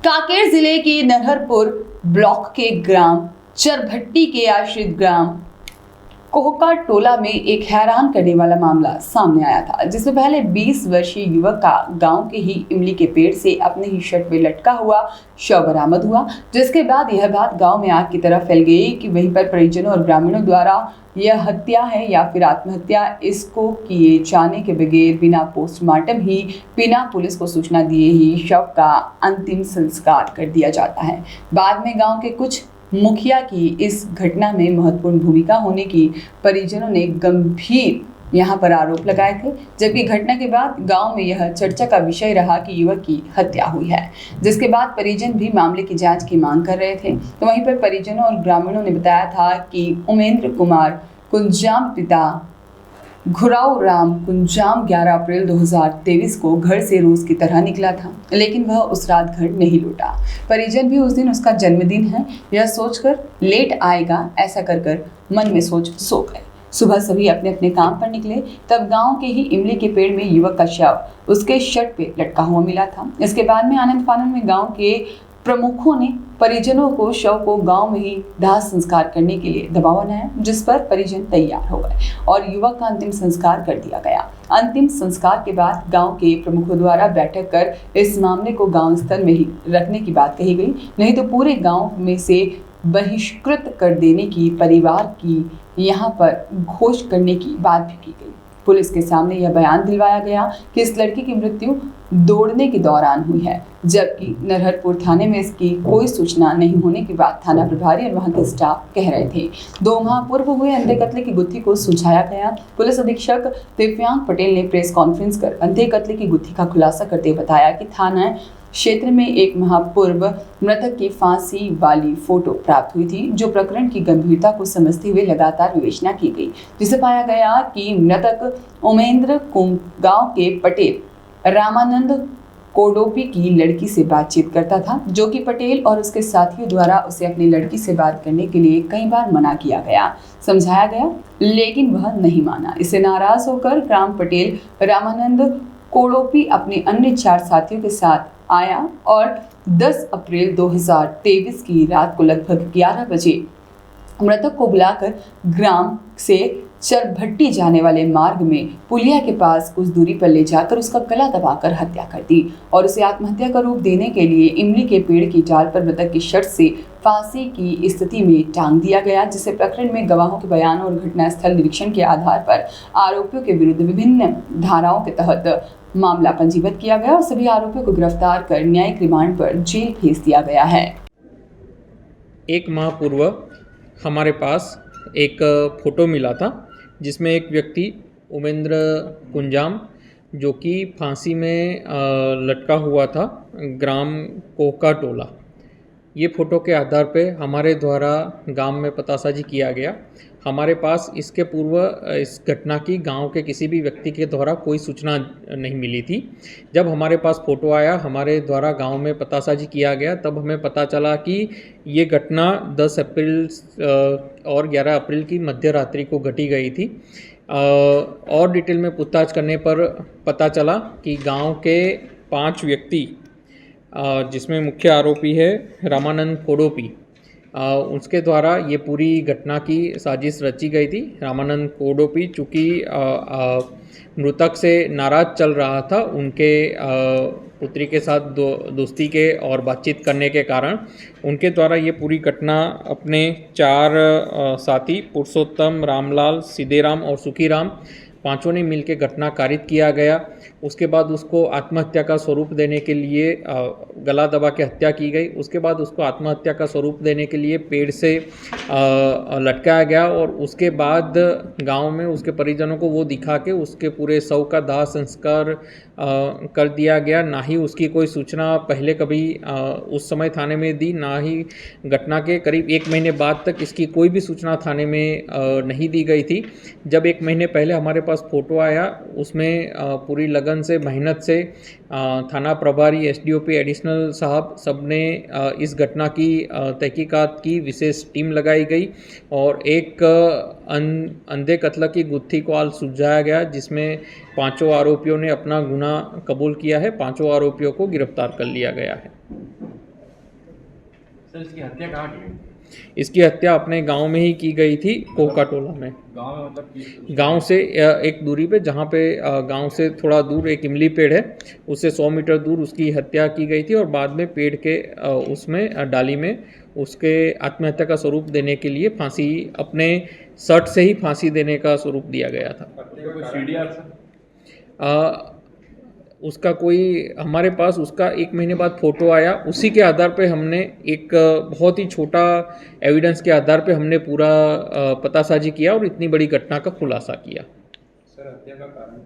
कांकेर जिले के नरहरपुर ब्लॉक के ग्राम चरभट्टी के आश्रित ग्राम कोहका टोला में एक हैरान करने वाला मामला सामने आया था, जिसमें पहले 20 वर्षीय युवक का गांव के ही इमली के पेड़ से अपने ही शर्ट में लटका हुआ शव बरामद हुआ, जिसके बाद यह बात गांव में आग की तरह फैल गई कि वहीं पर परिजनों और ग्रामीणों द्वारा यह हत्या है या फिर आत्महत्या, इसको किए जाने के बगैर बिना पोस्टमार्टम ही बिना पुलिस को सूचना दिए ही शव का अंतिम संस्कार कर दिया जाता है। बाद में गांव के कुछ मुखिया की इस घटना में महत्वपूर्ण भूमिका होने की परिजनों ने गंभीर यहां पर आरोप लगाए थे, जबकि घटना के बाद गांव में यह चर्चा का विषय रहा कि युवक की हत्या हुई है, जिसके बाद परिजन भी मामले की जांच की मांग कर रहे थे। तो वहीं पर परिजनों और ग्रामीणों ने बताया था कि उमेंद्र कुमार कुंजाम पिता घुराव राम कुंजाम 11 अप्रैल 2023 को घर से रोज की तरह निकला था, लेकिन वह उस रात घर नहीं लौटा। परिजन भी उस दिन उसका जन्मदिन है यह सोचकर लेट आएगा ऐसा कर कर मन में सोच सो गए। सुबह सभी अपने अपने काम पर निकले, तब गांव के ही इमली के पेड़ में युवक का शव उसके शर्ट पे लटका हुआ मिला था। इसके बाद में आनंद फानंद में गाँव के प्रमुखों ने परिजनों को शव को गांव में ही दाह संस्कार करने के लिए दबाव बनाया, जिस पर परिजन तैयार हो गए और युवक का अंतिम संस्कार कर दिया गया। अंतिम संस्कार के बाद गांव के प्रमुखों द्वारा बैठक कर इस मामले को गांव स्तर में ही रखने की बात कही गई, नहीं तो पूरे गांव में से बहिष्कृत कर देने की परिवार की यहां पर घोष करने की बात भी की गई। पुलिस के सामने यह बयान दिलवाया गया कि इस लड़की की मृत्यु दौड़ने के दौरान हुई है, जबकि नरहरपुर थाने में इसकी कोई सूचना नहीं होने की बात थाना प्रभारी और वहां के स्टाफ कह रहे थे। 2 माह पूर्व हुए अंधे कत्ल की गुत्थी को सुलझाया गया। पुलिस अधीक्षक दिव्यांग पटेल ने प्रेस कॉन्फ्रेंस कर अंधे कत्ल की गुत्थी का खुलासा करते हुए बताया कि थाना क्षेत्र में 1 माह पूर्व मृतक की फांसी वाली फोटो प्राप्त हुई थी, जो प्रकरण की गंभीरता को समझते हुए लगातार विवेचना की गई, जिसे पाया गया कि मृतक उमेंद्र गांव के पटेल रामानंद कोडोपी की लड़की से बातचीत करता था, जो कि पटेल और उसके साथियों द्वारा उसे अपनी लड़की से बात करने के लिए कई बार मना किया गया, समझाया गया, लेकिन वह नहीं माना। इससे नाराज होकर ग्राम पटेल रामानंद कोडोपी अपने अन्य 4 साथियों के साथ आया और 10 अप्रैल 2023 की रात को लगभग 11 बजे मृतक को बुलाकर ग्राम से चरभट्टी जाने वाले मार्ग में पुलिया के पास कुछ दूरी पर ले जाकर उसका गला दबाकर हत्या कर दी और उसे आत्महत्या का रूप देने के लिए इमली के पेड़ की डाल पर मृतक की शर्ट से फांसी की स्थिति में टांग दिया गया, जिसे प्रकरण में गवाहों के बयान और घटनास्थल निरीक्षण के आधार पर आरोपियों के विरुद्ध विभिन्न धाराओं के तहत मामला पंजीबद्ध किया गया और सभी आरोपियों को गिरफ्तार कर न्यायिक रिमांड पर जेल भेज दिया गया है। 1 माह पूर्व हमारे पास एक फ़ोटो मिला था, जिसमें एक व्यक्ति उमेंद्र कुंजाम जो कि फांसी में लटका हुआ था, ग्राम कोहका टोला। ये फ़ोटो के आधार पे हमारे द्वारा गांव में पतासाजी किया गया। हमारे पास इसके पूर्व इस घटना की गांव के किसी भी व्यक्ति के द्वारा कोई सूचना नहीं मिली थी। जब हमारे पास फ़ोटो आया, हमारे द्वारा गांव में पतासाजी किया गया, तब हमें पता चला कि ये घटना 10 अप्रैल और 11 अप्रैल की मध्य रात्रि को घटी गई थी। और डिटेल में पूछताछ करने पर पता चला कि गांव के 5 व्यक्ति, जिसमें मुख्य आरोपी है रामानंद कोडोपी, उसके द्वारा ये पूरी घटना की साजिश रची गई थी। रामानंद कोडोपी चूँकि मृतक से नाराज चल रहा था, उनके पुत्री के साथ दोस्ती के और बातचीत करने के कारण उनके द्वारा ये पूरी घटना अपने 4 साथी पुरुषोत्तम, रामलाल, सीधेराम और सुखीराम, 5 ने मिलकर घटना कारित किया गया। उसके बाद उसको आत्महत्या का स्वरूप देने के लिए गला दबा के हत्या की गई। उसके बाद उसको आत्महत्या का स्वरूप देने के लिए पेड़ से लटकाया गया और उसके बाद गांव में उसके परिजनों को वो दिखा के उसके पूरे शव का दाह संस्कार कर दिया गया। ना ही उसकी कोई सूचना पहले कभी उस समय थाने में दी, ना ही घटना के करीब 1 महीने बाद तक इसकी कोई भी सूचना थाने में नहीं दी गई थी। जब 1 महीने पहले हमारे पास फ़ोटो आया, उसमें पूरी लगन से, मेहनत से थाना प्रभारी, एसडीओपी, एडिशनल साहब सब ने इस घटना की तहकीकात की, विशेष टीम लगाई गई और एक अंधे कत्ल की गुत्थी को आज सुलझाया गया, जिसमें 5 आरोपियों ने अपना गुनाह कबूल किया है। 5 आरोपियों को गिरफ्तार कर लिया गया है। सर इसकी हत्या कहाँ की गई? इसकी हत्या अपने गांव में ही की गई थी, कोहका टोला में। गांव में मतलब कि गांव से एक दूरी पे, जहाँ पे गांव से थोड़ा दूर एक इमली पेड़ है, उससे 100 मीटर दूर उसकी हत्या की गई थी और बाद में पेड़ के उसमें डाली में उसके आत्महत्या का स्वरूप देने के लिए फांसी, अपने शर्ट से ही फांसी देने का स्वरूप दिया गया था। कोई सीडीआर सर? उसका कोई, हमारे पास उसका 1 महीने बाद फ़ोटो आया, उसी के आधार पे हमने एक बहुत ही छोटा एविडेंस के आधार पे हमने पूरा पतासाजी किया और इतनी बड़ी घटना का खुलासा किया। सर हत्या का कारण?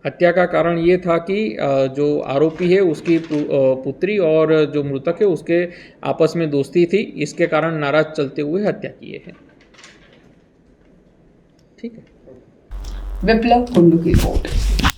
हत्या का कारण ये था कि जो आरोपी है उसकी पुत्री और जो मृतक है उसके आपस में दोस्ती थी, इसके कारण नाराज चलते हुए हत्या किए हैं। ठीक है। विप्लव कुंडू की रिपोर्ट।